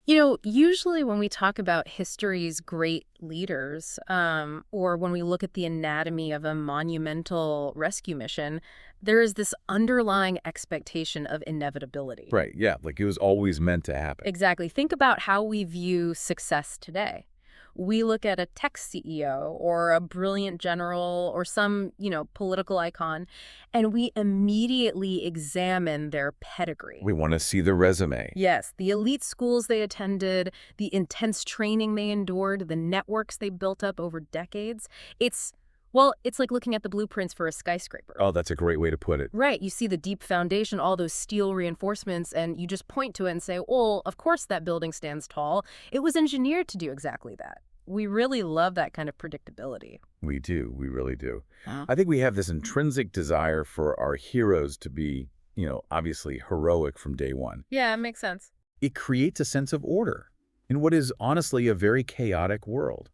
Usually when we talk about history's great leaders, or when we look at the anatomy of a monumental rescue mission, there is this underlying expectation of inevitability. Right, yeah, like it was always meant to happen. Exactly. Think about how we view success today. We look at a tech CEO or a brilliant general or some, political icon, and we immediately examine their pedigree. We want to see the resume. Yes, the elite schools they attended, the intense training they endured, the networks they built up over decades. It's like looking at the blueprints for a skyscraper. Oh, that's a great way to put it. Right, you see the deep foundation, all those steel reinforcements, and you just point to it and say, well, of course that building stands tall. It was engineered to do exactly that. We really love that kind of predictability. We do, we really do. Huh? I think we have this intrinsic desire for our heroes to be, obviously heroic from day one. Yeah, it makes sense. It creates a sense of order in what is honestly a very chaotic world.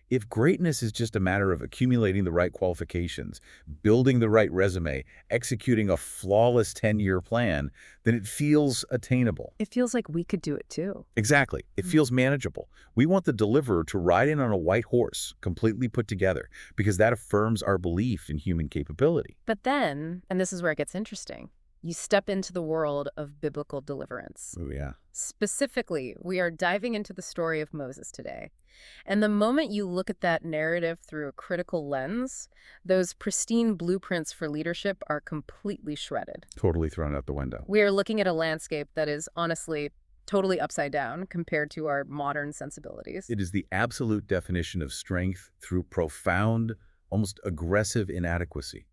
If greatness is just a matter of accumulating the right qualifications, building the right resume, executing a flawless 10-year plan, then it feels attainable. It feels like we could do it too. Exactly. It feels manageable. We want the deliverer to ride in on a white horse, completely put together, because that affirms our belief in human capability. But then, and this is where it gets interesting, you step into the world of biblical deliverance. Oh, yeah. Specifically, we are diving into the story of Moses today. And the moment you look at that narrative through a critical lens, those pristine blueprints for leadership are completely shredded. Totally thrown out the window. We are looking at a landscape that is honestly totally upside down compared to our modern sensibilities. It is the absolute definition of strength through profound, almost aggressive inadequacy.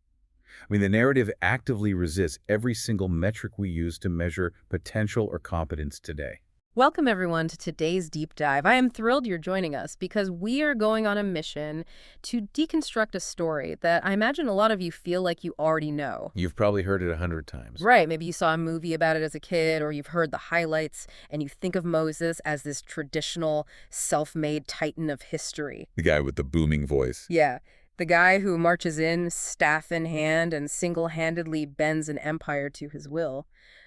I mean, the narrative actively resists every single metric we use to measure potential or competence today. Welcome, everyone, to today's deep dive. I am thrilled you're joining us because we are going on a mission to deconstruct a story that I imagine a lot of you feel like you already know. You've probably heard it 100 times. Right, maybe you saw a movie about it as a kid, or you've heard the highlights, and you think of Moses as this traditional, self-made titan of history. The guy with the booming voice. Yeah, the guy who marches in, staff in hand, and single-handedly bends an empire to his will.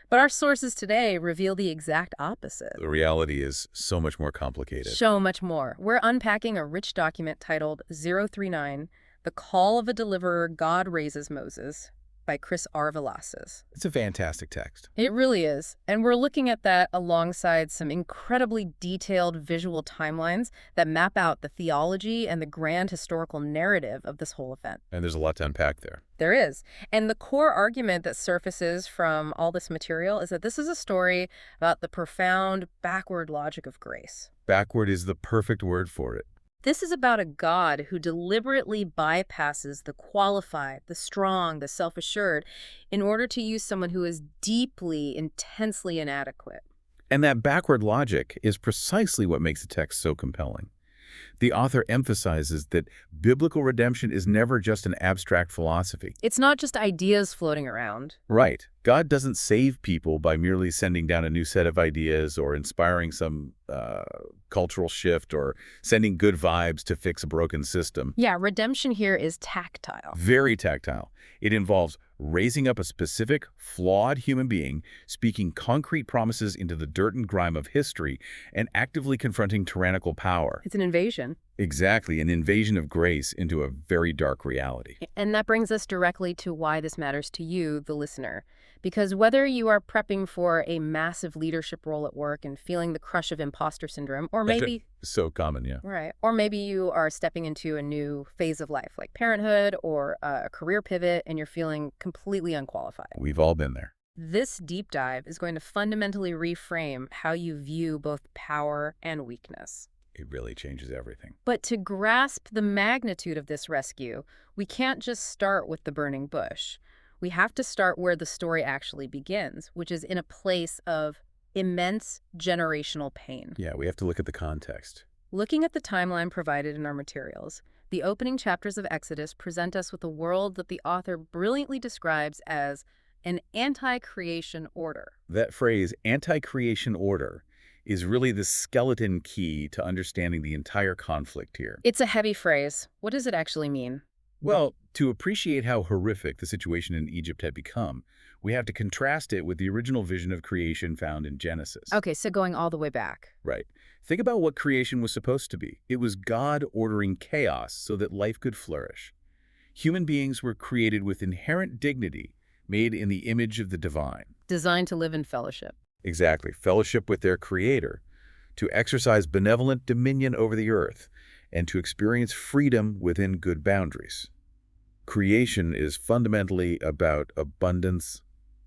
But our sources today reveal the exact opposite. The reality is so much more complicated. So much more. We're unpacking a rich document titled 039, The Call of a Deliverer God Raises Moses, by Chris R. Velasquez. It's a fantastic text. It really is. And we're looking at that alongside some incredibly detailed visual timelines that map out the theology and the grand historical narrative of this whole event. And there's a lot to unpack there. There is. And the core argument that surfaces from all this material is that this is a story about the profound backward logic of grace. Backward is the perfect word for it. This is about a God who deliberately bypasses the qualified, the strong, the self-assured in order to use someone who is deeply, intensely inadequate. And that backward logic is precisely what makes the text so compelling. The author emphasizes that biblical redemption is never just an abstract philosophy. It's not just ideas floating around. Right. God doesn't save people by merely sending down a new set of ideas or inspiring some cultural shift or sending good vibes to fix a broken system. Yeah, redemption here is tactile. Very tactile. It involves raising up a specific, flawed human being, speaking concrete promises into the dirt and grime of history, and actively confronting tyrannical power. It's an invasion. Exactly, an invasion of grace into a very dark reality. And that brings us directly to why this matters to you, the listener. Because whether you are prepping for a massive leadership role at work and feeling the crush of imposter syndrome, or maybe... So common, yeah. Right. Or maybe you are stepping into a new phase of life, like parenthood or a career pivot, and you're feeling completely unqualified. We've all been there. This deep dive is going to fundamentally reframe how you view both power and weakness. It really changes everything. But to grasp the magnitude of this rescue, we can't just start with the burning bush. We have to start where the story actually begins, which is in a place of immense generational pain. Yeah, we have to look at the context. Looking at the timeline provided in our materials, the opening chapters of Exodus present us with a world that the author brilliantly describes as an anti-creation order. That phrase, anti-creation order, is really the skeleton key to understanding the entire conflict here. It's a heavy phrase. What does it actually mean? Well, to appreciate how horrific the situation in Egypt had become, we have to contrast it with the original vision of creation found in Genesis. Okay, so going all the way back. Right. Think about what creation was supposed to be. It was God ordering chaos so that life could flourish. Human beings were created with inherent dignity, made in the image of the divine. Designed to live in fellowship. Exactly. Fellowship with their creator, to exercise benevolent dominion over the earth, and to experience freedom within good boundaries. Creation is fundamentally about abundance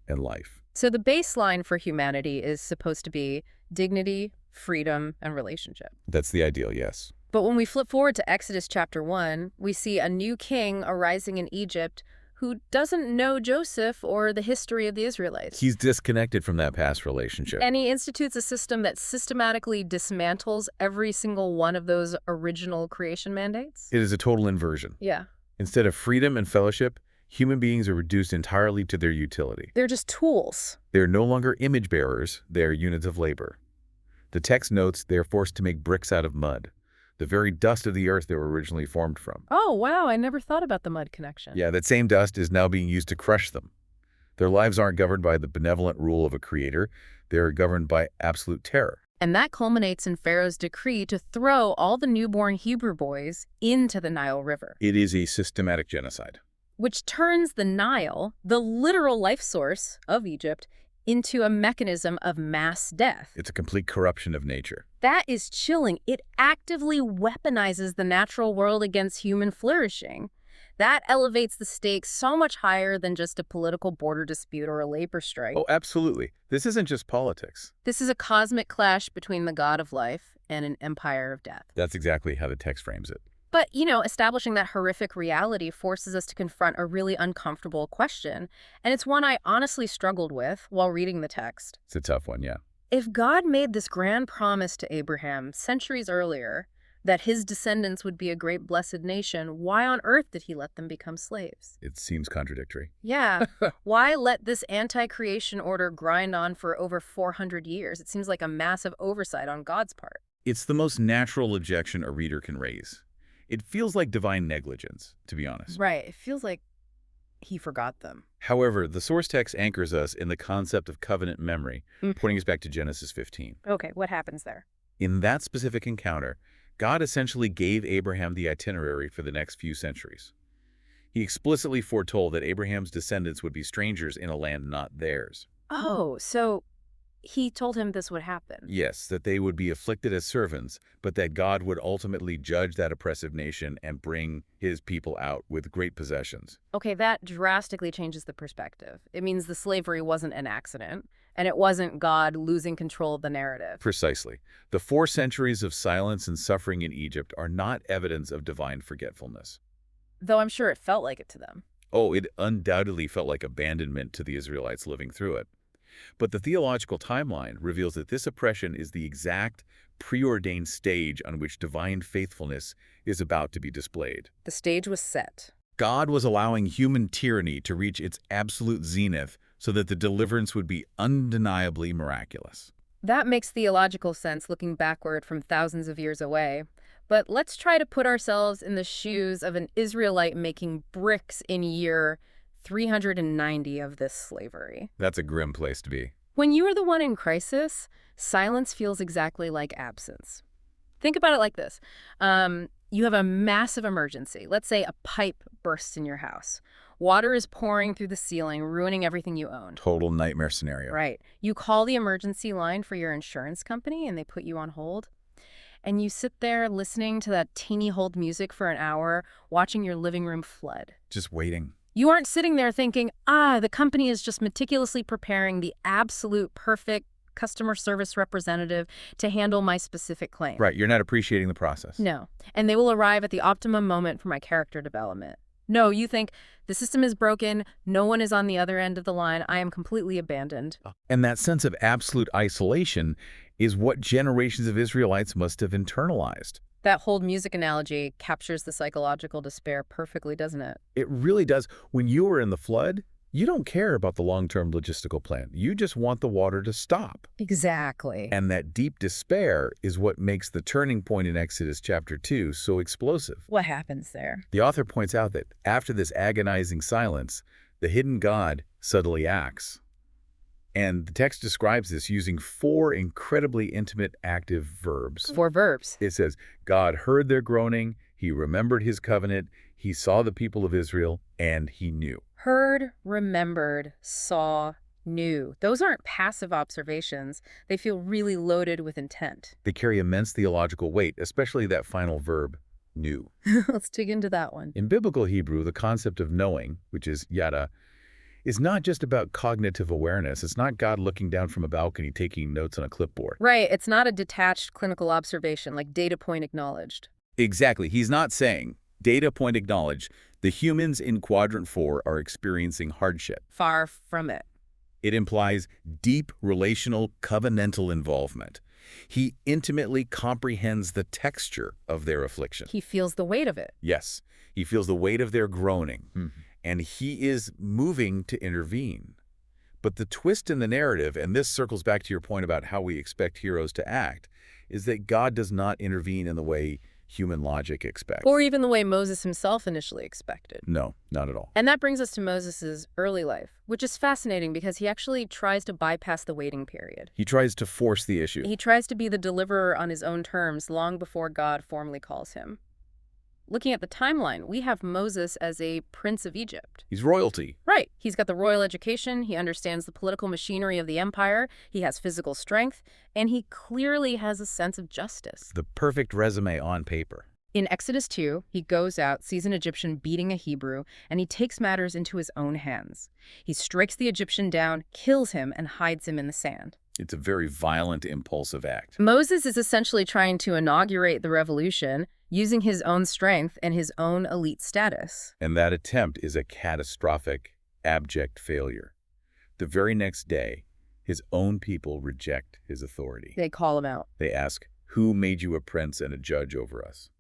and life. So the baseline for humanity is supposed to be dignity, freedom, and relationship. That's the ideal, yes. But when we flip forward to Exodus chapter 1, we see a new king arising in Egypt who doesn't know Joseph or the history of the Israelites. He's disconnected from that past relationship. And he institutes a system that systematically dismantles every single one of those original creation mandates. It is a total inversion. Yeah. Instead of freedom and fellowship, human beings are reduced entirely to their utility. They're just tools. They're no longer image bearers, they're units of labor. The text notes they're forced to make bricks out of mud, the very dust of the earth they were originally formed from. Oh, wow, I never thought about the mud connection. Yeah, that same dust is now being used to crush them. Their lives aren't governed by the benevolent rule of a creator, they're governed by absolute terror. And that culminates in Pharaoh's decree to throw all the newborn Hebrew boys into the Nile River, It is a systematic genocide. which turns the Nile, the literal life source of Egypt, into a mechanism of mass death. It's a complete corruption of nature. That is chilling. It actively weaponizes the natural world against human flourishing. That elevates the stakes so much higher than just a political border dispute or a labor strike. Oh, absolutely. This isn't just politics. This is a cosmic clash between the god of life and an empire of death. That's exactly how the text frames it. But, establishing that horrific reality forces us to confront a really uncomfortable question, and it's one I honestly struggled with while reading the text. It's a tough one, yeah. If God made this grand promise to Abraham centuries earlier that his descendants would be a great blessed nation, why on earth did he let them become slaves? It seems contradictory. Yeah, why let this anti-creation order grind on for over 400 years? It seems like a massive oversight on God's part. It's the most natural objection a reader can raise. It feels like divine negligence, to be honest. Right, it feels like he forgot them. However, the source text anchors us in the concept of covenant memory, Mm. pointing us back to Genesis 15. Okay, what happens there? In that specific encounter, God essentially gave Abraham the itinerary for the next few centuries. He explicitly foretold that Abraham's descendants would be strangers in a land not theirs. Oh, so he told him this would happen. Yes, that they would be afflicted as servants, but that God would ultimately judge that oppressive nation and bring his people out with great possessions. Okay, that drastically changes the perspective. It means the slavery wasn't an accident, and it wasn't God losing control of the narrative. Precisely. The 4 centuries of silence and suffering in Egypt are not evidence of divine forgetfulness. Though I'm sure it felt like it to them. Oh, it undoubtedly felt like abandonment to the Israelites living through it. But the theological timeline reveals that this oppression is the exact preordained stage on which divine faithfulness is about to be displayed. The stage was set. God was allowing human tyranny to reach its absolute zenith so that the deliverance would be undeniably miraculous. That makes theological sense looking backward from thousands of years away. But let's try to put ourselves in the shoes of an Israelite making bricks in year 390 of this slavery. That's a grim place to be. When you are the one in crisis, silence feels exactly like absence. Think about it like this. You have a massive emergency. Let's say a pipe bursts in your house. Water is pouring through the ceiling, ruining everything you own. Total nightmare scenario. Right. You call the emergency line for your insurance company and they put you on hold. And you sit there listening to that teeny hold music for an hour, watching your living room flood. Just waiting. You aren't sitting there thinking, the company is just meticulously preparing the absolute perfect customer service representative to handle my specific claim. Right, you're not appreciating the process. No. And they will arrive at the optimum moment for my character development. No, you think, the system is broken, no one is on the other end of the line, I am completely abandoned. And that sense of absolute isolation is what generations of Israelites must have internalized. That hold music analogy captures the psychological despair perfectly, doesn't it? It really does. When you were in the flood, You don't care about the long-term logistical plan. You just want the water to stop. Exactly. And that deep despair is what makes the turning point in Exodus chapter 2 so explosive. What happens there? The author points out that after this agonizing silence, the hidden God suddenly acts. And the text describes this using 4 incredibly intimate active verbs. 4 verbs. It says, God heard their groaning, he remembered his covenant, he saw the people of Israel, and he knew. Heard, remembered, saw, knew. Those aren't passive observations. They feel really loaded with intent. They carry immense theological weight, especially that final verb, knew. Let's dig into that one. In biblical Hebrew, the concept of knowing, which is yada, is not just about cognitive awareness. It's not God looking down from a balcony taking notes on a clipboard. Right, it's not a detached clinical observation like data point acknowledged. Exactly. He's not saying, data point acknowledged, the humans in quadrant 4 are experiencing hardship. Far from it. It implies deep relational covenantal involvement. He intimately comprehends the texture of their affliction. He feels the weight of it. Yes, he feels the weight of their groaning, and he is moving to intervene. But the twist in the narrative, and this circles back to your point about how we expect heroes to act, is that God does not intervene in the way human logic expects. Or even the way Moses himself initially expected. No, not at all. And that brings us to Moses' early life, which is fascinating because he actually tries to bypass the waiting period. He tries to force the issue. He tries to be the deliverer on his own terms long before God formally calls him. Looking at the timeline, we have Moses as a prince of Egypt. He's royalty. Right. He's got the royal education, he understands the political machinery of the empire, he has physical strength, and he clearly has a sense of justice. The perfect resume on paper. In Exodus 2, he goes out, sees an Egyptian beating a Hebrew, and he takes matters into his own hands. He strikes the Egyptian down, kills him, and hides him in the sand. It's a very violent, impulsive act. Moses is essentially trying to inaugurate the revolution using his own strength and his own elite status. And that attempt is a catastrophic, abject failure. The very next day, his own people reject his authority. They call him out. They ask, "Who made you a prince and a judge over us?"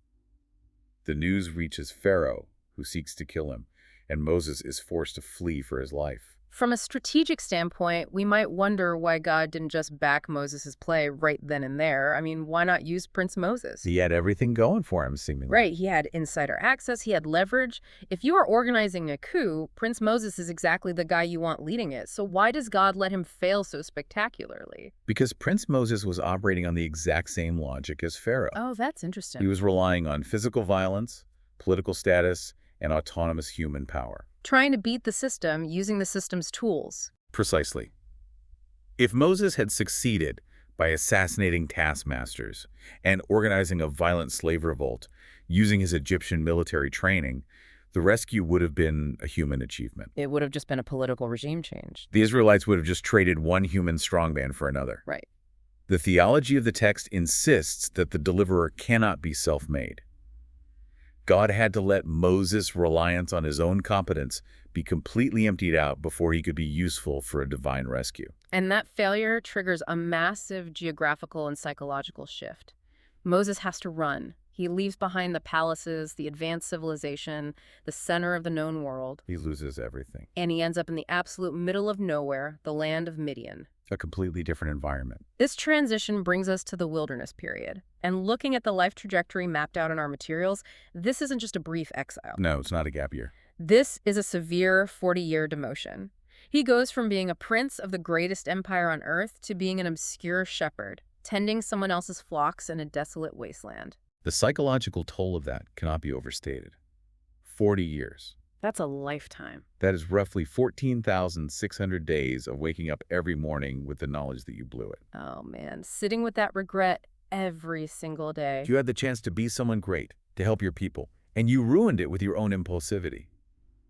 The news reaches Pharaoh, who seeks to kill him, and Moses is forced to flee for his life. From a strategic standpoint, we might wonder why God didn't just back Moses' play right then and there. I mean, why not use Prince Moses? He had everything going for him, seemingly. Right, he had insider access, he had leverage. If you are organizing a coup, Prince Moses is exactly the guy you want leading it. So why does God let him fail so spectacularly? Because Prince Moses was operating on the exact same logic as Pharaoh. Oh, that's interesting. He was relying on physical violence, political status, and autonomous human power. Trying to beat the system using the system's tools. Precisely. If Moses had succeeded by assassinating taskmasters and organizing a violent slave revolt using his Egyptian military training, the rescue would have been a human achievement. It would have just been a political regime change. The Israelites would have just traded one human strongman for another. Right. The theology of the text insists that the deliverer cannot be self-made. God had to let Moses' reliance on his own competence be completely emptied out before he could be useful for a divine rescue. And that failure triggers a massive geographical and psychological shift. Moses has to run. He leaves behind the palaces, the advanced civilization, the center of the known world. He loses everything. And he ends up in the absolute middle of nowhere, the land of Midian. A completely different environment. This transition brings us to the wilderness period. And looking at the life trajectory mapped out in our materials, this isn't just a brief exile. No, it's not a gap year. This is a severe 40-year demotion. He goes from being a prince of the greatest empire on earth to being an obscure shepherd, tending someone else's flocks in a desolate wasteland. The psychological toll of that cannot be overstated. 40 years. That's a lifetime. That is roughly 14,600 days of waking up every morning with the knowledge that you blew it. Oh, man. Sitting with that regret every single day. You had the chance to be someone great, to help your people, and you ruined it with your own impulsivity.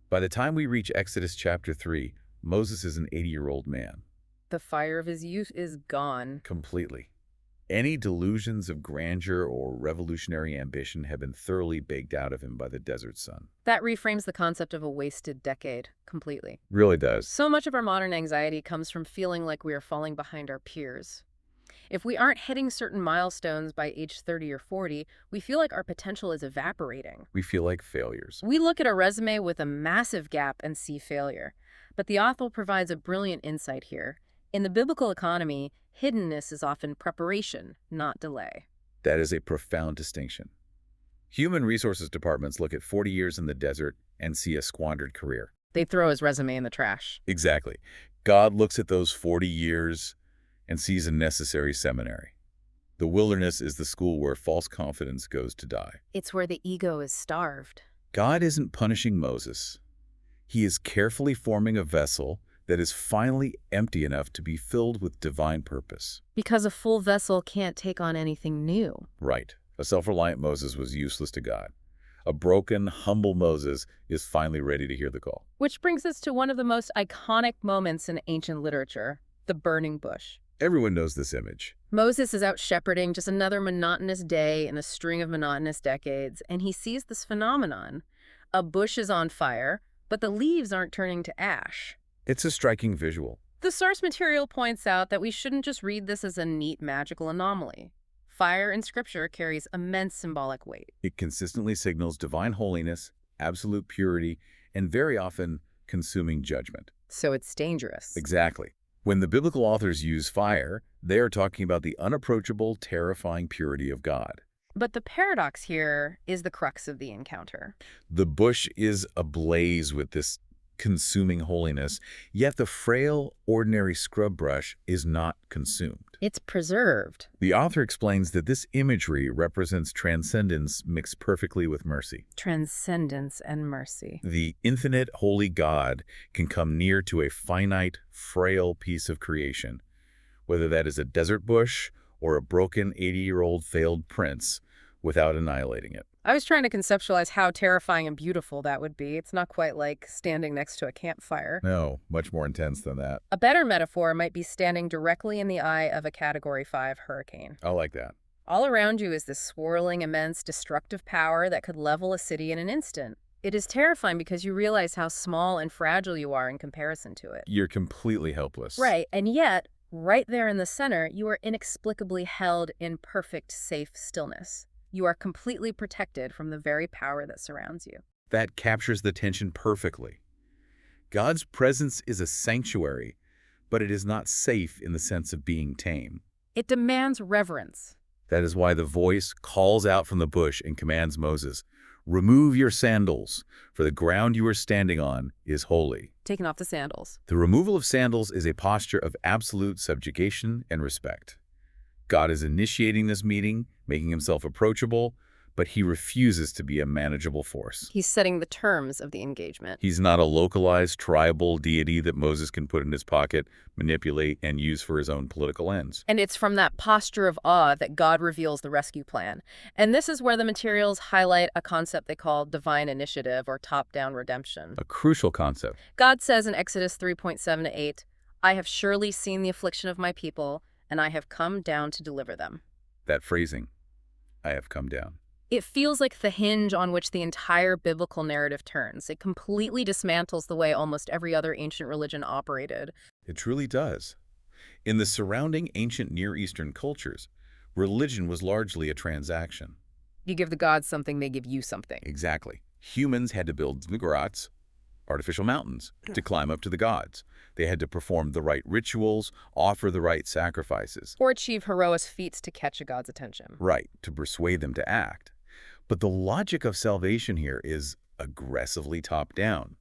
By the time we reach Exodus chapter 3, Moses is an 80-year-old man. The fire of his youth is gone. Completely. Any delusions of grandeur or revolutionary ambition have been thoroughly baked out of him by the desert sun. That reframes the concept of a wasted decade completely. Really does. So much of our modern anxiety comes from feeling like we are falling behind our peers. If we aren't hitting certain milestones by age 30 or 40, we feel like our potential is evaporating. We feel like failures. We look at a resume with a massive gap and see failure. But the author provides a brilliant insight here. In the biblical economy, hiddenness is often preparation, not delay. That is a profound distinction. Human resources departments look at 40 years in the desert and see a squandered career. They throw his resume in the trash. Exactly. God looks at those 40 years and sees a necessary seminary. The wilderness is the school where false confidence goes to die. It's where the ego is starved. God isn't punishing Moses. He is carefully forming a vessel that is finally empty enough to be filled with divine purpose. Because a full vessel can't take on anything new. Right. A self-reliant Moses was useless to God. A broken, humble Moses is finally ready to hear the call. Which brings us to one of the most iconic moments in ancient literature, the burning bush. Everyone knows this image. Moses is out shepherding just another monotonous day in a string of monotonous decades, and he sees this phenomenon. A bush is on fire, but the leaves aren't turning to ash. It's a striking visual. The source material points out that we shouldn't just read this as a neat magical anomaly. Fire in Scripture carries immense symbolic weight. It consistently signals divine holiness, absolute purity, and very often consuming judgment. So it's dangerous. Exactly. When the biblical authors use fire, they are talking about the unapproachable, terrifying purity of God. But the paradox here is the crux of the encounter. The bush is ablaze with this consuming holiness, yet the frail, ordinary scrub brush is not consumed. It's preserved. The author explains that this imagery represents transcendence mixed perfectly with mercy. Transcendence and mercy. The infinite, holy God can come near to a finite, frail piece of creation, whether that is a desert bush or a broken 80-year-old failed prince, without annihilating it. I was trying to conceptualize how terrifying and beautiful that would be. It's not quite like standing next to a campfire. No, much more intense than that. A better metaphor might be standing directly in the eye of a Category 5 hurricane. I like that. All around you is this swirling, immense, destructive power that could level a city in an instant. It is terrifying because you realize how small and fragile you are in comparison to it. You're completely helpless. Right, and yet, right there in the center, you are inexplicably held in perfect, safe stillness. You are completely protected from the very power that surrounds you. That captures the tension perfectly. God's presence is a sanctuary, but it is not safe in the sense of being tame. It demands reverence. That is why the voice calls out from the bush and commands Moses, "Remove your sandals, for the ground you are standing on is holy." Taking off the sandals. The removal of sandals is a posture of absolute subjugation and respect. God is initiating this meeting, making himself approachable, but he refuses to be a manageable force. He's setting the terms of the engagement. He's not a localized tribal deity that Moses can put in his pocket, manipulate, and use for his own political ends. And it's from that posture of awe that God reveals the rescue plan. And this is where the materials highlight a concept they call divine initiative or top-down redemption. A crucial concept. God says in Exodus 3:7-8, "I have surely seen the affliction of my people, and I have come down to deliver them." That phrasing, "I have come down." It feels like the hinge on which the entire biblical narrative turns. It completely dismantles the way almost every other ancient religion operated. It truly does. In the surrounding ancient Near Eastern cultures, religion was largely a transaction. You give the gods something, they give you something. Exactly. Humans had to build ziggurats, artificial mountains, to climb up to the gods. They had to perform the right rituals, offer the right sacrifices. Or achieve heroic feats to catch a god's attention. Right, to persuade them to act. But the logic of salvation here is aggressively top-down.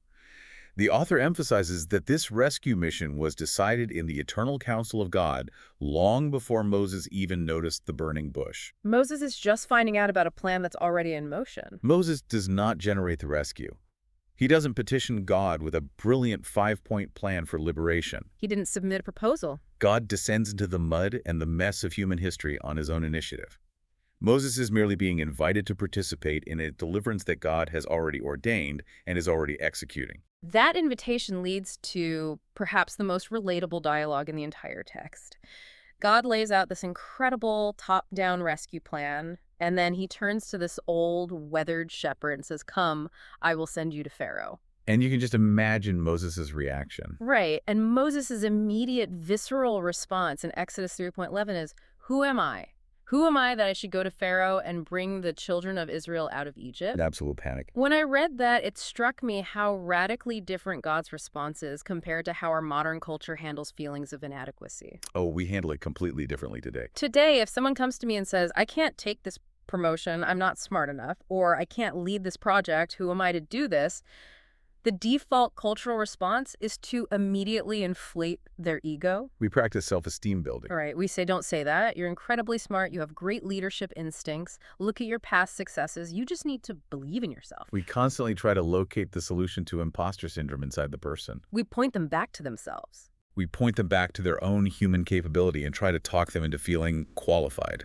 The author emphasizes that this rescue mission was decided in the eternal counsel of God long before Moses even noticed the burning bush. Moses is just finding out about a plan that's already in motion. Moses does not generate the rescue. He doesn't petition God with a brilliant 5-point plan for liberation. He didn't submit a proposal. God descends into the mud and the mess of human history on his own initiative. Moses is merely being invited to participate in a deliverance that God has already ordained and is already executing. That invitation leads to perhaps the most relatable dialogue in the entire text. God lays out this incredible top-down rescue plan, and then he turns to this old, weathered shepherd and says, "Come, I will send you to Pharaoh." And you can just imagine Moses' reaction. Right, and Moses' immediate visceral response in Exodus 3:11 is, "Who am I? Who am I that I should go to Pharaoh and bring the children of Israel out of An Egypt? absolute panic. When I read that, it struck me how radically different God's response is compared to how our modern culture handles feelings of inadequacy. Oh, we handle it completely differently today. Today, if someone comes to me and says, I can't take this promotion, I'm not smart enough, or I can't lead this project, who am I to do this? The default cultural response is to immediately inflate their ego. We practice self-esteem building. All right, we say, don't say that. You're incredibly smart. You have great leadership instincts. Look at your past successes. You just need to believe in yourself. We constantly try to locate the solution to imposter syndrome inside the person. We point them back to themselves. We point them back to their own human capability and try to talk them into feeling qualified.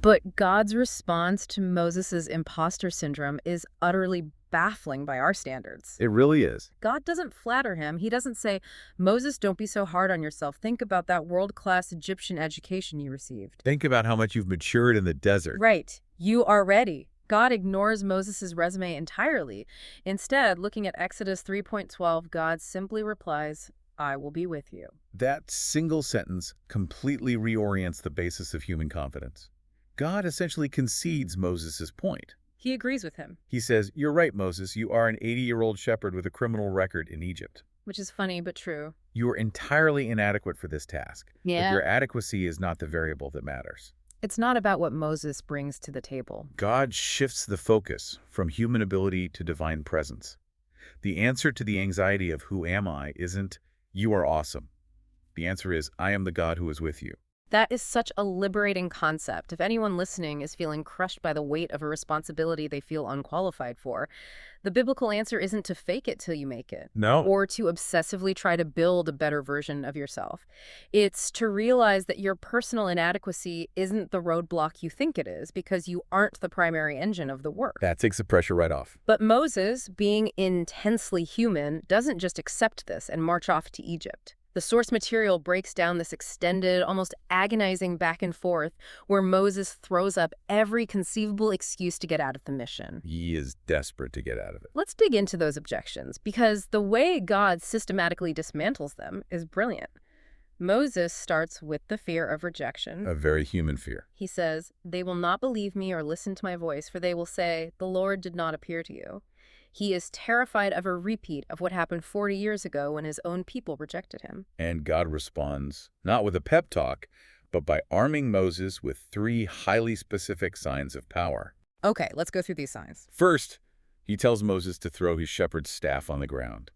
But God's response to Moses's imposter syndrome is utterly baffling by our standards. It really is. God doesn't flatter him. He doesn't say, Moses, don't be so hard on yourself. Think about that world-class Egyptian education you received. Think about how much you've matured in the desert. Right. You are ready. God ignores Moses's resume entirely. Instead, looking at Exodus 3:12, God simply replies, I will be with you. That single sentence completely reorients the basis of human confidence. God essentially concedes Moses' point. He agrees with him. He says, you're right, Moses, you are an 80-year-old shepherd with a criminal record in Egypt. Which is funny, but true. You are entirely inadequate for this task. Yeah. But your adequacy is not the variable that matters. It's not about what Moses brings to the table. God shifts the focus from human ability to divine presence. The answer to the anxiety of who am I isn't, you are awesome. The answer is, I am the God who is with you. That is such a liberating concept. If anyone listening is feeling crushed by the weight of a responsibility they feel unqualified for, the biblical answer isn't to fake it till you make it. No. Or to obsessively try to build a better version of yourself. It's to realize that your personal inadequacy isn't the roadblock you think it is, because you aren't the primary engine of the work. That takes the pressure right off. But Moses, being intensely human, doesn't just accept this and march off to Egypt. The source material breaks down this extended, almost agonizing back and forth where Moses throws up every conceivable excuse to get out of the mission. He is desperate to get out of it. Let's dig into those objections, because the way God systematically dismantles them is brilliant. Moses starts with the fear of rejection. A very human fear. He says, they will not believe me or listen to my voice, for they will say, the Lord did not appear to you. He is terrified of a repeat of what happened 40 years ago when his own people rejected him. And God responds, not with a pep talk, but by arming Moses with 3 highly specific signs of power. Okay, let's go through these signs. First, he tells Moses to throw his shepherd's staff on the ground,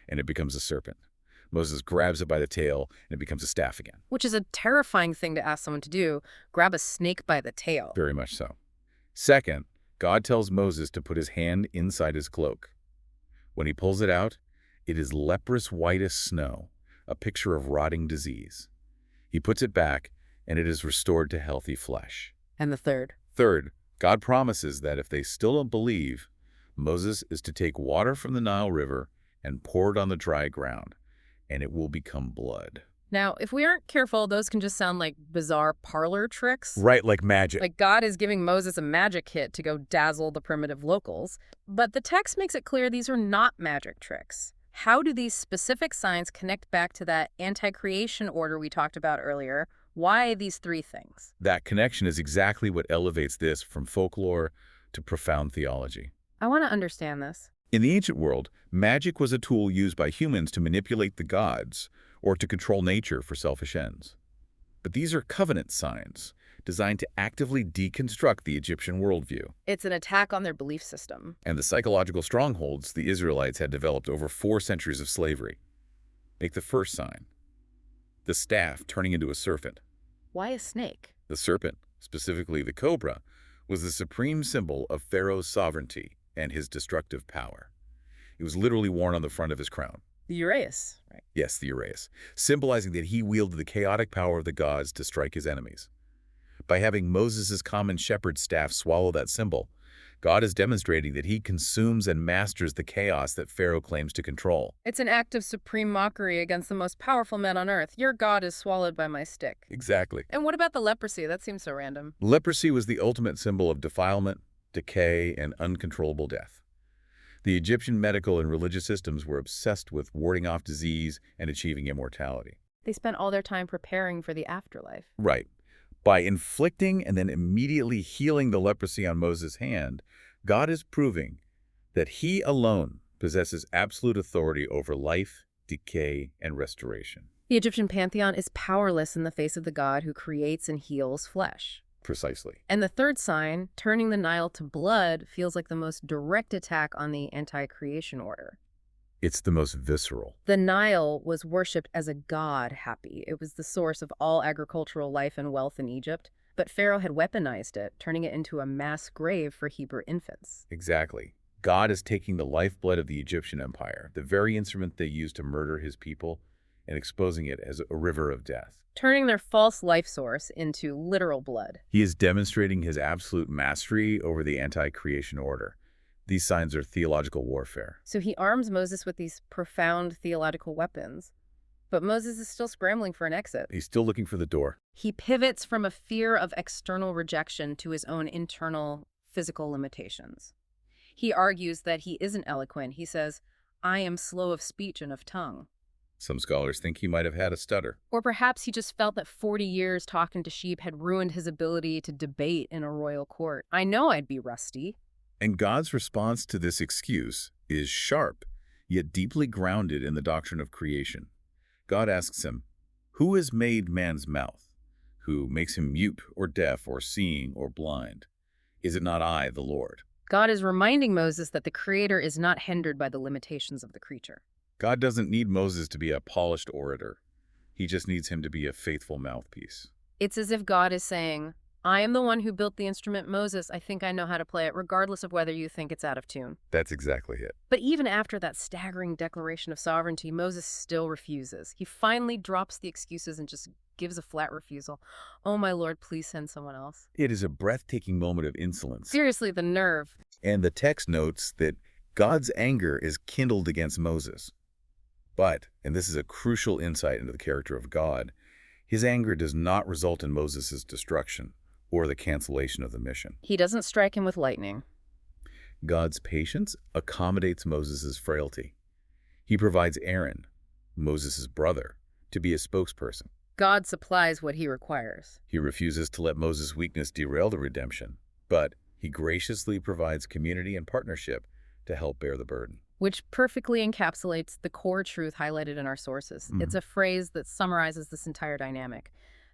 and it becomes a serpent. Moses grabs it by the tail, and it becomes a staff again. Which is a terrifying thing to ask someone to do, grab a snake by the tail. Very much so. Second, God tells Moses to put his hand inside his cloak. When he pulls it out, it is leprous white as snow, a picture of rotting disease. He puts it back, and it is restored to healthy flesh. And the third? Third, God promises that if they still don't believe, Moses is to take water from the Nile River and pour it on the dry ground, and it will become blood. Now, if we aren't careful, those can just sound like bizarre parlor tricks. Right, like magic. Like God is giving Moses a magic kit to go dazzle the primitive locals. But the text makes it clear these are not magic tricks. How do these specific signs connect back to that anti-creation order we talked about earlier? Why these 3 things? That connection is exactly what elevates this from folklore to profound theology. I want to understand this. In the ancient world, magic was a tool used by humans to manipulate the gods or to control nature for selfish ends. But these are covenant signs designed to actively deconstruct the Egyptian worldview It's an attack on their belief system. and the psychological strongholds the Israelites had developed over 4 centuries of slavery. Make the first sign, the staff turning into a serpent. Why a snake? The serpent, specifically the cobra, was the supreme symbol of Pharaoh's sovereignty and his destructive power. It was literally worn on the front of his crown. The uraeus, right? Yes, the uraeus, symbolizing that he wielded the chaotic power of the gods to strike his enemies. By having Moses' common shepherd's staff swallow that symbol, God is demonstrating that he consumes and masters the chaos that Pharaoh claims to control. It's an act of supreme mockery against the most powerful man on earth. Your God is swallowed by my stick. Exactly. And what about the leprosy? That seems so random. Leprosy was the ultimate symbol of defilement, decay, and uncontrollable death. The Egyptian medical and religious systems were obsessed with warding off disease and achieving immortality. They spent all their time preparing for the afterlife. Right. By inflicting and then immediately healing the leprosy on Moses' hand, God is proving that he alone possesses absolute authority over life, decay, and restoration. The Egyptian pantheon is powerless in the face of the God who creates and heals flesh. Precisely. And the third sign, turning the Nile to blood, feels like the most direct attack on the anti-creation order. It's the most visceral. The Nile was worshipped as a god happy. It was the source of all agricultural life and wealth in Egypt, but Pharaoh had weaponized it, turning it into a mass grave for Hebrew infants. Exactly. God is taking the lifeblood of the Egyptian empire, the very instrument they used to murder his people, and exposing it as a river of death. Turning their false life source into literal blood. He is demonstrating his absolute mastery over the anti-creation order. These signs are theological warfare. So he arms Moses with these profound theological weapons. But Moses is still scrambling for an exit. He's still looking for the door. He pivots from a fear of external rejection to his own internal physical limitations. He argues that he isn't eloquent. He says, "I am slow of speech and of tongue." Some scholars think he might have had a stutter. Or perhaps he just felt that 40 years talking to sheep had ruined his ability to debate in a royal court. "I know I'd be rusty." And God's response to this excuse is sharp, yet deeply grounded in the doctrine of creation. God asks him, "Who has made man's mouth? Who makes him mute or deaf or seeing or blind? Is it not I, the Lord?" God is reminding Moses that the Creator is not hindered by the limitations of the creature. God doesn't need Moses to be a polished orator. He just needs him to be a faithful mouthpiece. It's as if God is saying, "I am the one who built the instrument, Moses. I think I know how to play it, regardless of whether you think it's out of tune." That's exactly it. But even after that staggering declaration of sovereignty, Moses still refuses. He finally drops the excuses and just gives a flat refusal. "Oh, my Lord, please send someone else." It is a breathtaking moment of insolence. Seriously, the nerve. And the text notes that God's anger is kindled against Moses. But, and this is a crucial insight into the character of God, his anger does not result in Moses' destruction or the cancellation of the mission. He doesn't strike him with lightning. God's patience accommodates Moses' frailty. He provides Aaron, Moses' brother, to be a spokesperson. God supplies what he requires. He refuses to let Moses' weakness derail the redemption, but he graciously provides community and partnership to help bear the burden. Which perfectly encapsulates the core truth highlighted in our sources. It's a phrase that summarizes this entire dynamic.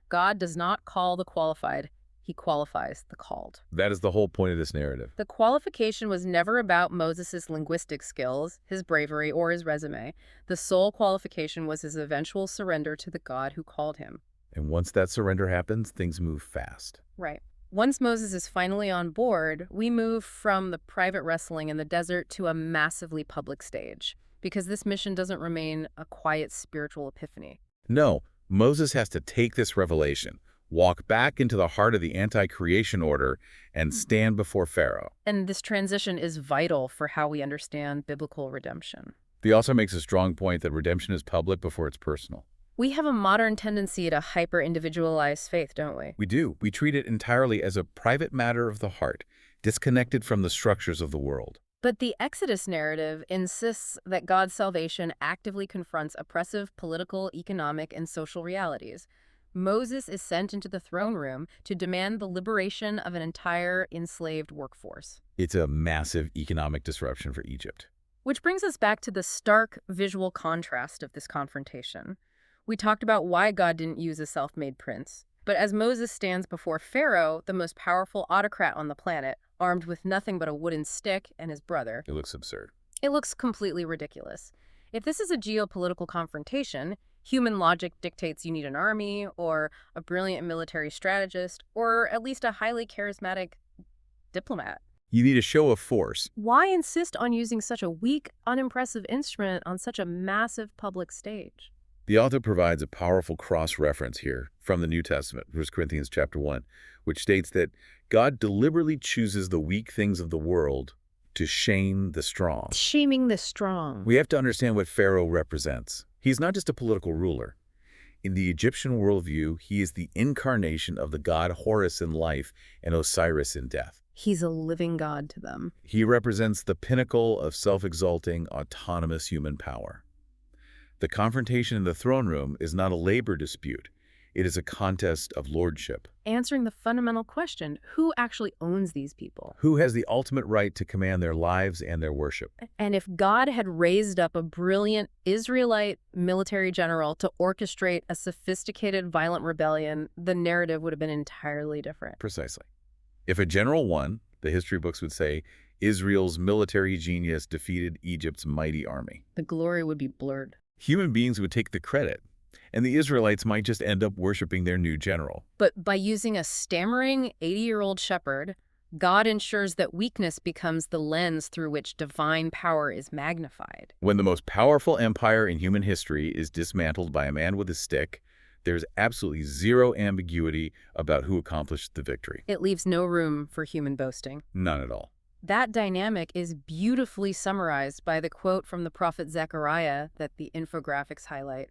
God does not call the qualified, he qualifies the called. That is the whole point of this narrative. The qualification was never about Moses' linguistic skills, his bravery, or his resume. The sole qualification was his eventual surrender to the God who called him. And once that surrender happens, things move fast. Right. Once Moses is finally on board, we move from the private wrestling in the desert to a massively public stage, because this mission doesn't remain a quiet spiritual epiphany. No, Moses has to take this revelation, walk back into the heart of the anti-creation order, and stand before Pharaoh. And this transition is vital for how we understand biblical redemption. The author makes a strong point that redemption is public before it's personal. We have a modern tendency to hyper-individualize faith, don't we? We do. We treat it entirely as a private matter of the heart, disconnected from the structures of the world. But the Exodus narrative insists that God's salvation actively confronts oppressive political, economic, and social realities. Moses is sent into the throne room to demand the liberation of an entire enslaved workforce. It's a massive economic disruption for Egypt. Which brings us back to the stark visual contrast of this confrontation. We talked about why God didn't use a self-made prince. But as Moses stands before Pharaoh, the most powerful autocrat on the planet, armed with nothing but a wooden stick and his brother, It looks absurd. it looks completely ridiculous. If this is a geopolitical confrontation, human logic dictates you need an army, or a brilliant military strategist, or at least a highly charismatic diplomat. You need a show of force. Why insist on using such a weak, unimpressive instrument on such a massive public stage? The author provides a powerful cross-reference here from the New Testament, 1 Corinthians chapter 1, which states that God deliberately chooses the weak things of the world to shame the strong. Shaming the strong. We have to understand what Pharaoh represents. He's not just a political ruler. In the Egyptian worldview, he is the incarnation of the god Horus in life and Osiris in death. He's a living god to them. He represents the pinnacle of self-exalting, autonomous human power. The confrontation in the throne room is not a labor dispute. It is a contest of lordship. Answering the fundamental question, who actually owns these people? Who has the ultimate right to command their lives and their worship? And if God had raised up a brilliant Israelite military general to orchestrate a sophisticated violent rebellion, the narrative would have been entirely different. Precisely. If a general won, the history books would say, Israel's military genius defeated Egypt's mighty army. The glory would be blurred. Human beings would take the credit, and the Israelites might just end up worshiping their new general. But by using a stammering 80-year-old shepherd, God ensures that weakness becomes the lens through which divine power is magnified. When the most powerful empire in human history is dismantled by a man with a stick, there's absolutely zero ambiguity about who accomplished the victory. It leaves no room for human boasting. None at all. That dynamic is beautifully summarized by the quote from the prophet Zechariah that the infographics highlight.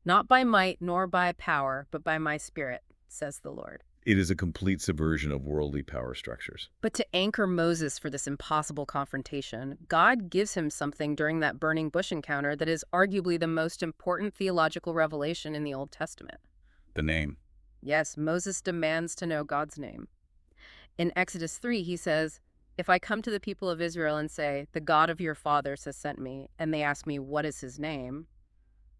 "Not by might nor by power, but by my spirit, says the Lord." It is a complete subversion of worldly power structures. But to anchor Moses for this impossible confrontation, God gives him something during that burning bush encounter that is arguably the most important theological revelation in the Old Testament. The name. Yes, Moses demands to know God's name. In Exodus 3, he says, "If I come to the people of Israel and say, 'The God of your fathers has sent me,' and they ask me, 'What is his name?'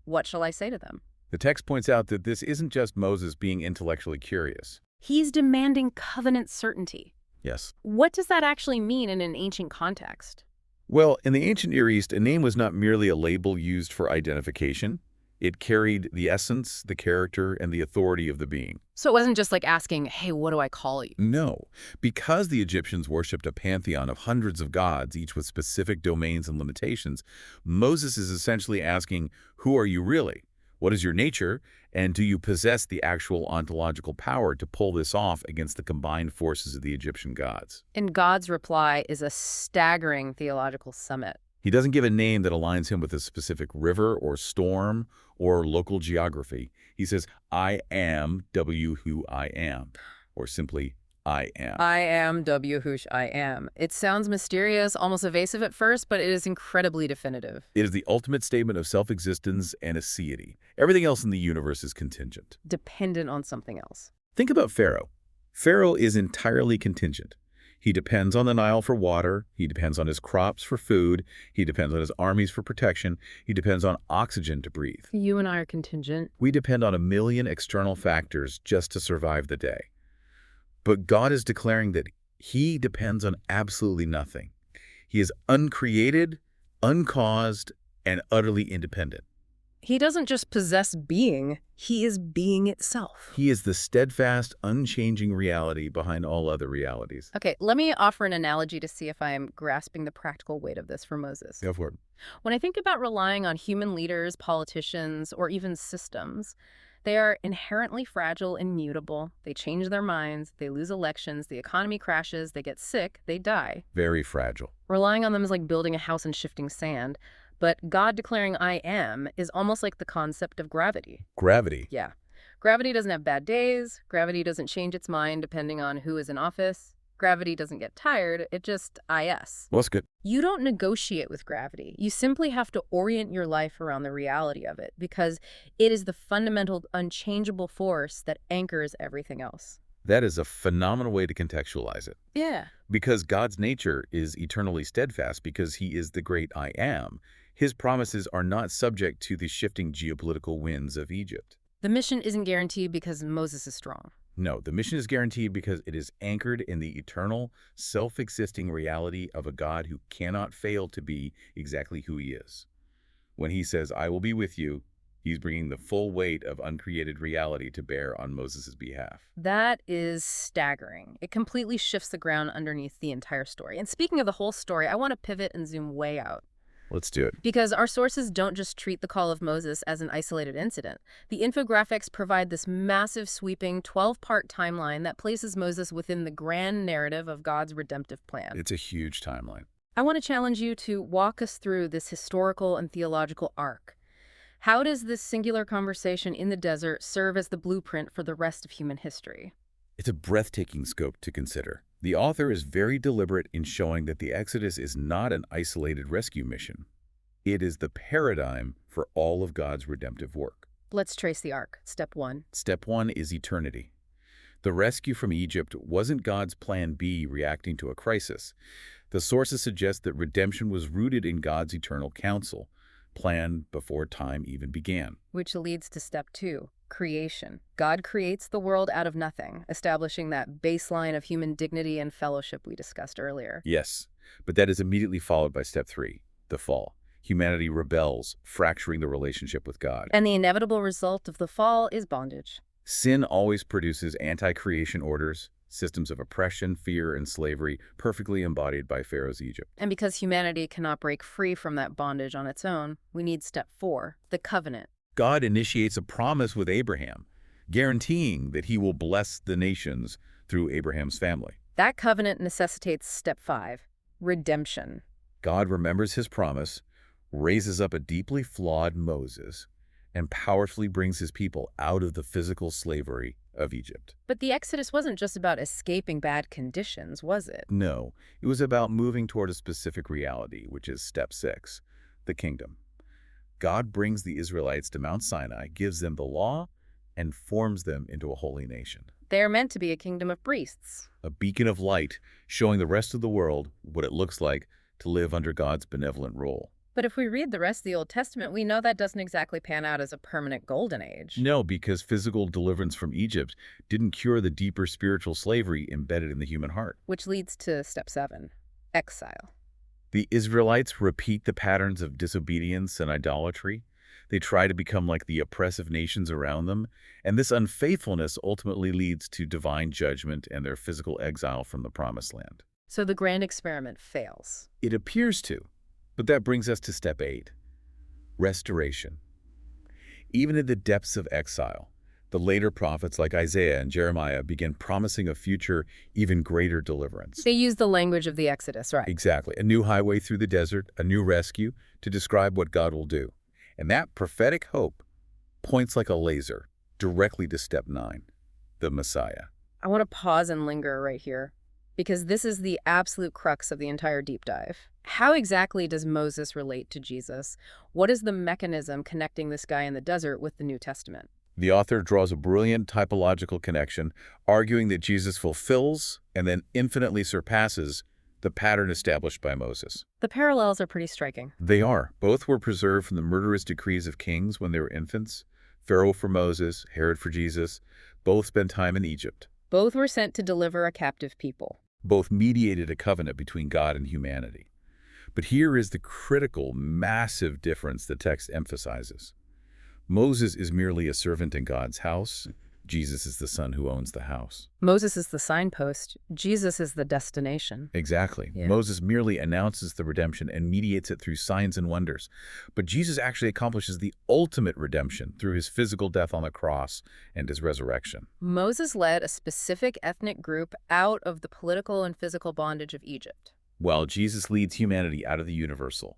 what shall I say to them?" The text points out that this isn't just Moses being intellectually curious. He's demanding covenant certainty. Yes. What does that actually mean in an ancient context? Well, in the ancient Near East, a name was not merely a label used for identification. It carried the essence, the character, and the authority of the being. So it wasn't just like asking, "Hey, what do I call you?" No, because the Egyptians worshipped a pantheon of hundreds of gods, each with specific domains and limitations, Moses is essentially asking, who are you really? What is your nature? And do you possess the actual ontological power to pull this off against the combined forces of the Egyptian gods? And God's reply is a staggering theological summit. He doesn't give a name that aligns him with a specific river or storm or local geography. He says, I am who I am, or simply, I am. I am who I am. It sounds mysterious, almost evasive at first, but it is incredibly definitive. It is the ultimate statement of self-existence and aseity. Everything else in the universe is contingent. Dependent on something else. Think about Pharaoh. Pharaoh is entirely contingent. He depends on the Nile for water. He depends on his crops for food. He depends on his armies for protection. He depends on oxygen to breathe. You and I are contingent. We depend on a million external factors just to survive the day. But God is declaring that he depends on absolutely nothing. He is uncreated, uncaused, and utterly independent. He doesn't just possess being, he is being itself. He is the steadfast, unchanging reality behind all other realities. Okay, let me offer an analogy to see if I'm grasping the practical weight of this for Moses. Go for it. When I think about relying on human leaders, politicians, or even systems, they are inherently fragile and mutable. They change their minds, they lose elections, the economy crashes, they get sick, they die. Very fragile. Relying on them is like building a house in shifting sand. But God declaring I am is almost like the concept of gravity. Gravity. Yeah. Gravity doesn't have bad days. Gravity doesn't change its mind depending on who is in office. Gravity doesn't get tired. It just is. Well, that's good. You don't negotiate with gravity. You simply have to orient your life around the reality of it because it is the fundamental, unchangeable force that anchors everything else. That is a phenomenal way to contextualize it. Yeah. Because God's nature is eternally steadfast because he is the great I am. His promises are not subject to the shifting geopolitical winds of Egypt. The mission isn't guaranteed because Moses is strong. No, the mission is guaranteed because it is anchored in the eternal, self-existing reality of a God who cannot fail to be exactly who he is. When he says, I will be with you, he's bringing the full weight of uncreated reality to bear on Moses' behalf. That is staggering. It completely shifts the ground underneath the entire story. And speaking of the whole story, I want to pivot and zoom way out. Let's do it. Because our sources don't just treat the call of Moses as an isolated incident. The infographics provide this massive, sweeping, 12-part timeline that places Moses within the grand narrative of God's redemptive plan. It's a huge timeline. I want to challenge you to walk us through this historical and theological arc. How does this singular conversation in the desert serve as the blueprint for the rest of human history? It's a breathtaking scope to consider. The author is very deliberate in showing that the Exodus is not an isolated rescue mission. It is the paradigm for all of God's redemptive work. Let's trace the arc. Step 1. Step 1 is eternity. The rescue from Egypt wasn't God's plan B reacting to a crisis. The sources suggest that redemption was rooted in God's eternal counsel, planned before time even began. Which leads to step 2, creation. God creates the world out of nothing, establishing that baseline of human dignity and fellowship we discussed earlier. Yes, but that is immediately followed by step 3, the fall. Humanity rebels, fracturing the relationship with God. And the inevitable result of the fall is bondage. Sin always produces anti-creation orders, systems of oppression, fear, and slavery, perfectly embodied by Pharaoh's Egypt. And because humanity cannot break free from that bondage on its own, we need step 4, the covenant. God initiates a promise with Abraham, guaranteeing that he will bless the nations through Abraham's family. That covenant necessitates step 5, redemption. God remembers his promise, raises up a deeply flawed Moses, and powerfully brings his people out of the physical slavery of Egypt. But the Exodus wasn't just about escaping bad conditions, was it? No, it was about moving toward a specific reality, which is step 6, the kingdom. God brings the Israelites to Mount Sinai, gives them the law, and forms them into a holy nation. They are meant to be a kingdom of priests. A beacon of light, showing the rest of the world what it looks like to live under God's benevolent rule. But if we read the rest of the Old Testament, we know that doesn't exactly pan out as a permanent golden age. No, because physical deliverance from Egypt didn't cure the deeper spiritual slavery embedded in the human heart. Which leads to step 7, exile. The Israelites repeat the patterns of disobedience and idolatry. They try to become like the oppressive nations around them, and this unfaithfulness ultimately leads to divine judgment and their physical exile from the Promised Land. So the grand experiment fails. It appears to, but that brings us to step 8, restoration. Even in the depths of exile, the later prophets like Isaiah and Jeremiah begin promising a future, even greater deliverance. They use the language of the Exodus, right? Exactly. A new highway through the desert, a new rescue to describe what God will do. And that prophetic hope points like a laser directly to step 9, the Messiah. I want to pause and linger right here, because this is the absolute crux of the entire deep dive. How exactly does Moses relate to Jesus? What is the mechanism connecting this guy in the desert with the New Testament? The author draws a brilliant typological connection, arguing that Jesus fulfills and then infinitely surpasses the pattern established by Moses. The parallels are pretty striking. They are. Both were preserved from the murderous decrees of kings when they were infants. Pharaoh for Moses, Herod for Jesus. Both spent time in Egypt. Both were sent to deliver a captive people. Both mediated a covenant between God and humanity. But here is the critical, massive difference the text emphasizes. Moses is merely a servant in God's house. Jesus is the son who owns the house. Moses is the signpost. Jesus is the destination. Exactly. Yeah. Moses merely announces the redemption and mediates it through signs and wonders. But Jesus actually accomplishes the ultimate redemption through his physical death on the cross and his resurrection. Moses led a specific ethnic group out of the political and physical bondage of Egypt, While Jesus leads humanity out of the universal,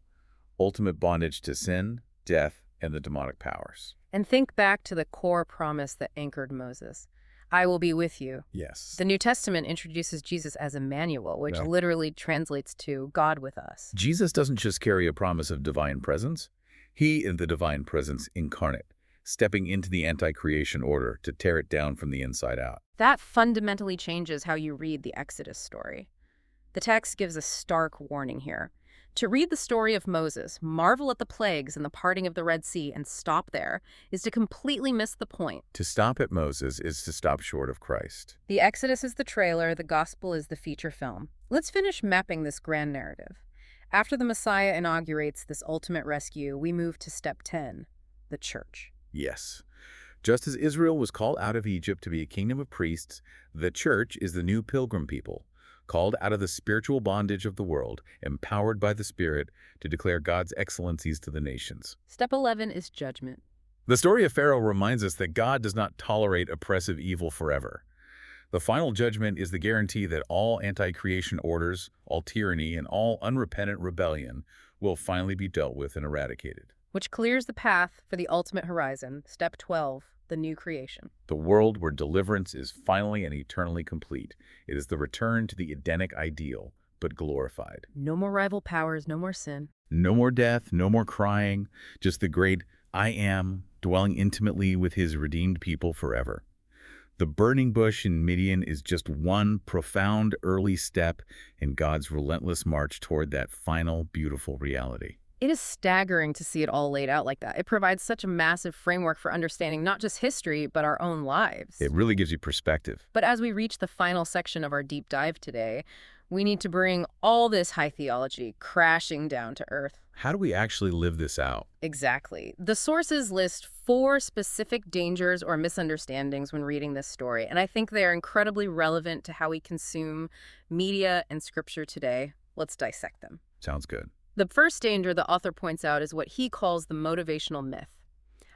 ultimate bondage to sin, death, and the demonic powers. And think back to the core promise that anchored Moses. I will be with you. Yes. The New Testament introduces Jesus as Emmanuel, which literally translates to God with us. Jesus doesn't just carry a promise of divine presence. He is the divine presence incarnate, stepping into the anti-creation order to tear it down from the inside out. That fundamentally changes how you read the Exodus story. The text gives a stark warning here. To read the story of Moses, marvel at the plagues and the parting of the Red Sea, and stop there, is to completely miss the point. To stop at Moses is to stop short of Christ. The Exodus is the trailer, the gospel is the feature film. Let's finish mapping this grand narrative. After the Messiah inaugurates this ultimate rescue, we move to step 10, the church. Yes. Just as Israel was called out of Egypt to be a kingdom of priests, the church is the new pilgrim people, called out of the spiritual bondage of the world, empowered by the Spirit to declare God's excellencies to the nations. Step 11 is judgment. The story of Pharaoh reminds us that God does not tolerate oppressive evil forever. The final judgment is the guarantee that all anti-creation orders, all tyranny, and all unrepentant rebellion will finally be dealt with and eradicated. Which clears the path for the ultimate horizon, step 12, the new creation. The world where deliverance is finally and eternally complete. It is the return to the Edenic ideal, but glorified. No more rival powers, no more sin. No more death, no more crying, just the great I am dwelling intimately with his redeemed people forever. The burning bush in Midian is just one profound early step in God's relentless march toward that final, beautiful reality. It is staggering to see it all laid out like that. It provides such a massive framework for understanding not just history, but our own lives. It really gives you perspective. But as we reach the final section of our deep dive today, we need to bring all this high theology crashing down to earth. How do we actually live this out? Exactly. The sources list 4 specific dangers or misunderstandings when reading this story, and I think they are incredibly relevant to how we consume media and scripture today. Let's dissect them. Sounds good. The first danger the author points out is what he calls the motivational myth.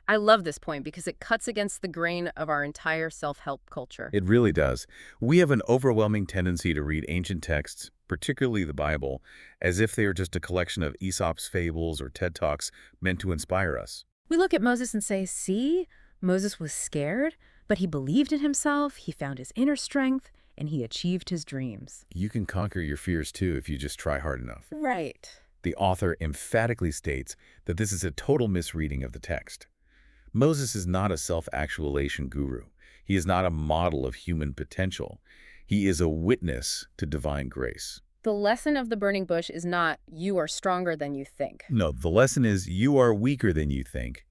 I love this point because it cuts against the grain of our entire self-help culture. It really does. We have an overwhelming tendency to read ancient texts, particularly the Bible, as if they are just a collection of Aesop's fables or TED Talks meant to inspire us. We look at Moses and say, see, Moses was scared, but he believed in himself, he found his inner strength, and he achieved his dreams. You can conquer your fears too if you just try hard enough. Right. The author emphatically states that this is a total misreading of the text. Moses is not a self-actualization guru. He is not a model of human potential. He is a witness to divine grace. The lesson of the burning bush is not, you are stronger than you think. No, the lesson is you are weaker than you think,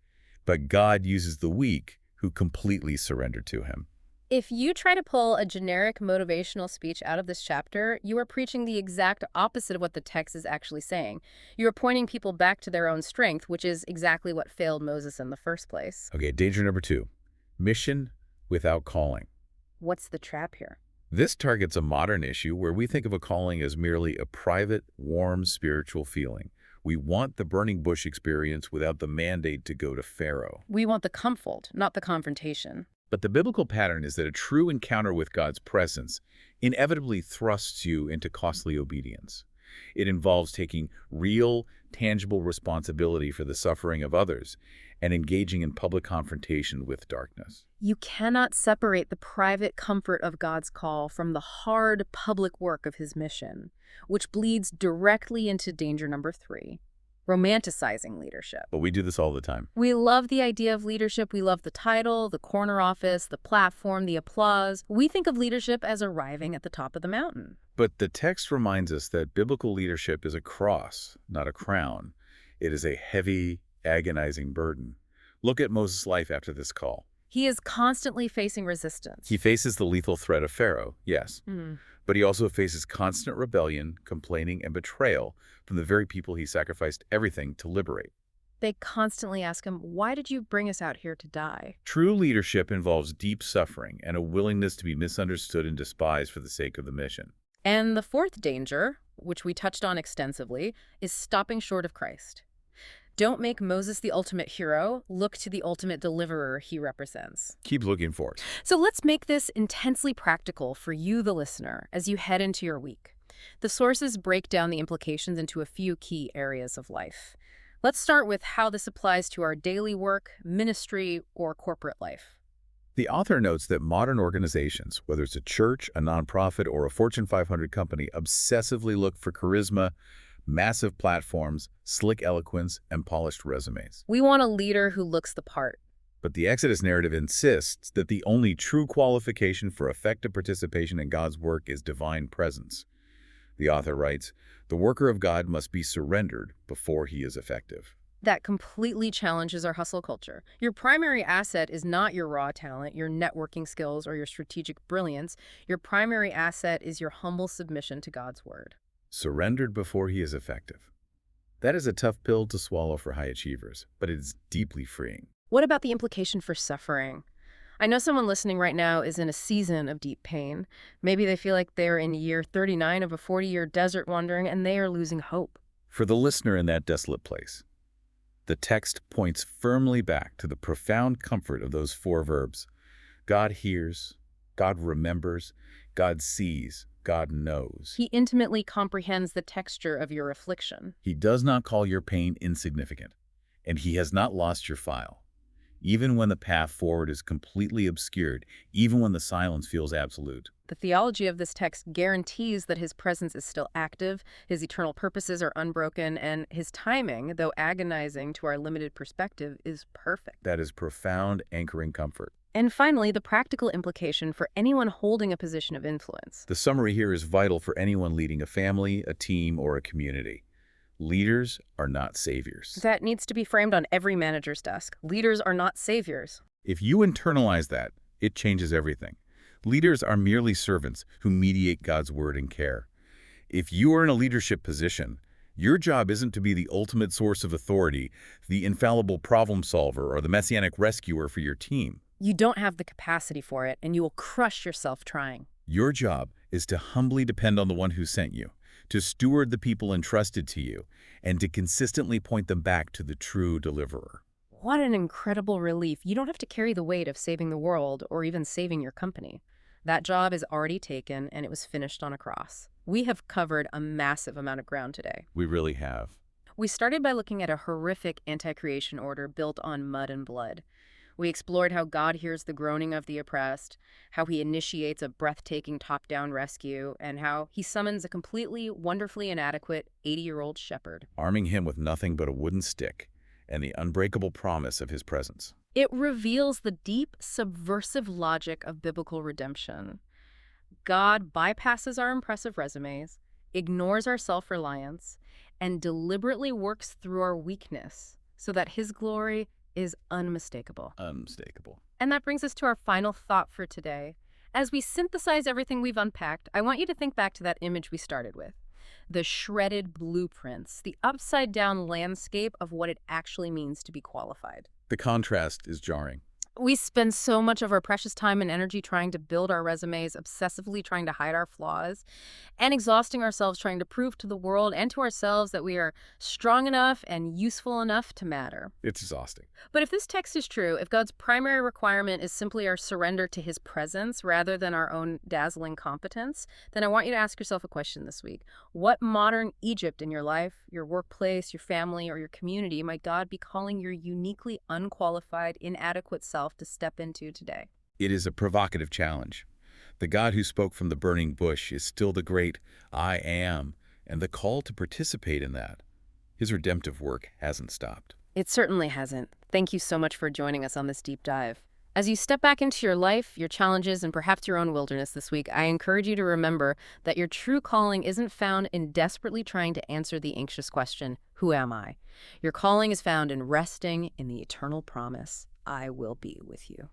but God uses the weak who completely surrender to him. If you try to pull a generic motivational speech out of this chapter, you are preaching the exact opposite of what the text is actually saying. You are pointing people back to their own strength, which is exactly what failed Moses in the first place. Okay, danger number 2, mission without calling. What's the trap here? This targets a modern issue where we think of a calling as merely a private, warm spiritual feeling. We want the burning bush experience without the mandate to go to Pharaoh. We want the comfort, not the confrontation. But the biblical pattern is that a true encounter with God's presence inevitably thrusts you into costly obedience. It involves taking real, tangible responsibility for the suffering of others and engaging in public confrontation with darkness. You cannot separate the private comfort of God's call from the hard public work of his mission, which bleeds directly into danger number 3. Romanticizing leadership. But we do this all the time. We love the idea of leadership. We love the title, the corner office, the platform, the applause. We think of leadership as arriving at the top of the mountain. But the text reminds us that biblical leadership is a cross, not a crown. It is a heavy, agonizing burden. Look at Moses' life after this call. He is constantly facing resistance. He faces the lethal threat of Pharaoh, yes. But he also faces constant rebellion, complaining, and betrayal from the very people he sacrificed everything to liberate. They constantly ask him, why did you bring us out here to die? True leadership involves deep suffering and a willingness to be misunderstood and despised for the sake of the mission. And the fourth danger, which we touched on extensively, is stopping short of Christ. Don't make Moses the ultimate hero. Look to the ultimate deliverer he represents. Keep looking for it. So let's make this intensely practical for you, the listener, as you head into your week. The sources break down the implications into a few key areas of life. Let's start with how this applies to our daily work, ministry, or corporate life. The author notes that modern organizations, whether it's a church, a nonprofit, or a Fortune 500 company, obsessively look for charisma, massive platforms, slick eloquence, and polished resumes. We want a leader who looks the part. But the Exodus narrative insists that the only true qualification for effective participation in God's work is divine presence. The author writes, the worker of God must be surrendered before he is effective. That completely challenges our hustle culture. Your primary asset is not your raw talent, your networking skills, or your strategic brilliance. Your primary asset is your humble submission to God's word. Surrendered before he is effective. That is a tough pill to swallow for high achievers, but it is deeply freeing. What about the implication for suffering? I know someone listening right now is in a season of deep pain. Maybe they feel like they're in year 39 of a 40-year desert wandering and they are losing hope. For the listener in that desolate place, the text points firmly back to the profound comfort of those 4 verbs. God hears, God remembers, God sees, God knows. He intimately comprehends the texture of your affliction. He does not call your pain insignificant, and he has not lost your file. Even when the path forward is completely obscured, even when the silence feels absolute. The theology of this text guarantees that his presence is still active, his eternal purposes are unbroken, and his timing, though agonizing to our limited perspective, is perfect. That is profound anchoring comfort. And finally, the practical implication for anyone holding a position of influence. The summary here is vital for anyone leading a family, a team, or a community. Leaders are not saviors. That needs to be framed on every manager's desk. Leaders are not saviors. If you internalize that, it changes everything. Leaders are merely servants who mediate God's word and care. If you are in a leadership position, your job isn't to be the ultimate source of authority, the infallible problem solver, or the messianic rescuer for your team. You don't have the capacity for it, and you will crush yourself trying. Your job is to humbly depend on the one who sent you, to steward the people entrusted to you, and to consistently point them back to the true deliverer. What an incredible relief. You don't have to carry the weight of saving the world or even saving your company. That job is already taken, and it was finished on a cross. We have covered a massive amount of ground today. We really have. We started by looking at a horrific anti-creation order built on mud and blood. We explored how God hears the groaning of the oppressed, how he initiates a breathtaking top-down rescue, and how he summons a completely, wonderfully inadequate 80-year-old shepherd, Arming him with nothing but a wooden stick and the unbreakable promise of his presence. It reveals the deep, subversive logic of biblical redemption. God bypasses our impressive resumes, ignores our self-reliance, and deliberately works through our weakness so that his glory is unmistakable. Unmistakable. And that brings us to our final thought for today. As we synthesize everything we've unpacked, I want you to think back to that image we started with. The shredded blueprints, the upside-down landscape of what it actually means to be qualified. The contrast is jarring. We spend so much of our precious time and energy trying to build our resumes, obsessively trying to hide our flaws, and exhausting ourselves trying to prove to the world and to ourselves that we are strong enough and useful enough to matter. It's exhausting. But if this text is true, if God's primary requirement is simply our surrender to his presence rather than our own dazzling competence, then I want you to ask yourself a question this week. What modern Egypt in your life, your workplace, your family, or your community might God be calling your uniquely unqualified, inadequate self to step into today? It is a provocative challenge. The God who spoke from the burning bush is still the great I am, and the call to participate in that. His redemptive work hasn't stopped. It certainly hasn't. Thank you so much for joining us on this deep dive. As you step back into your life, your challenges, and perhaps your own wilderness this week, I encourage you to remember that your true calling isn't found in desperately trying to answer the anxious question, who am I? Your calling is found in resting in the eternal promise, I will be with you.